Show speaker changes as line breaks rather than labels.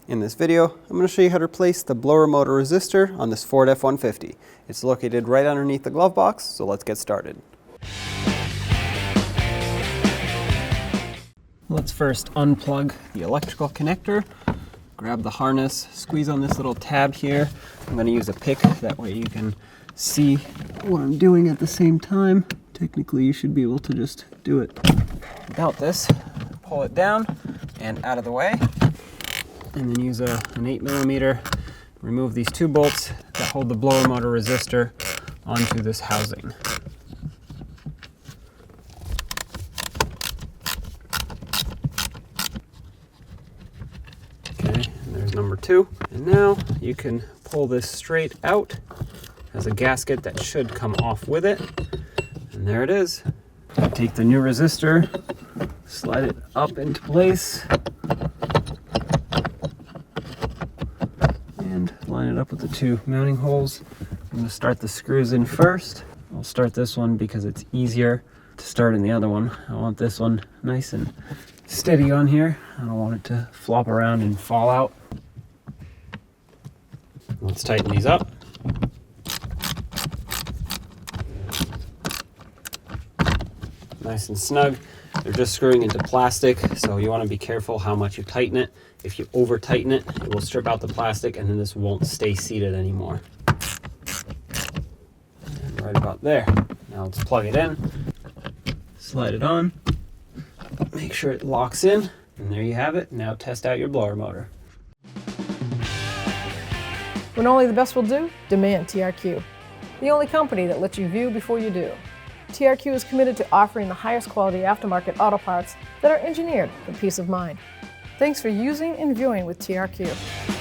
In this video, I'm going to show you how to replace the blower motor resistor on this Ford F-150. It's located right underneath the glove box, so let's get started. Let's first unplug the electrical connector, grab the harness, squeeze on this little tab here. I'm going to use a pick, that way you can see what I'm doing at the same time. Technically, you should be able to just do it without this. Pull it down and out of the way. And then use an 8mm, remove these two bolts that hold the blower motor resistor onto this housing. Okay, and there's number 2. And now you can pull this straight out. Has a gasket that should come off with it. And there it is. Take the new resistor, slide it up into place. Line it up with the 2 mounting holes. I'm going to start the screws in first. I'll start this one because it's easier to start in the other one. I want this one nice and steady on here. I don't want it to flop around and fall out. Let's tighten these up. Nice and snug. They're just screwing into plastic, so you want to be careful how much you tighten it. If you over tighten it, it will strip out the plastic and then this won't stay seated anymore. And right about there. Now let's plug it in, slide it on, make sure it locks in, and there you have it. Now test out your blower motor.
When only the best will do, demand TRQ. The only company that lets you view before you do. TRQ is committed to offering the highest quality aftermarket auto parts that are engineered for peace of mind. Thanks for using and viewing with TRQ.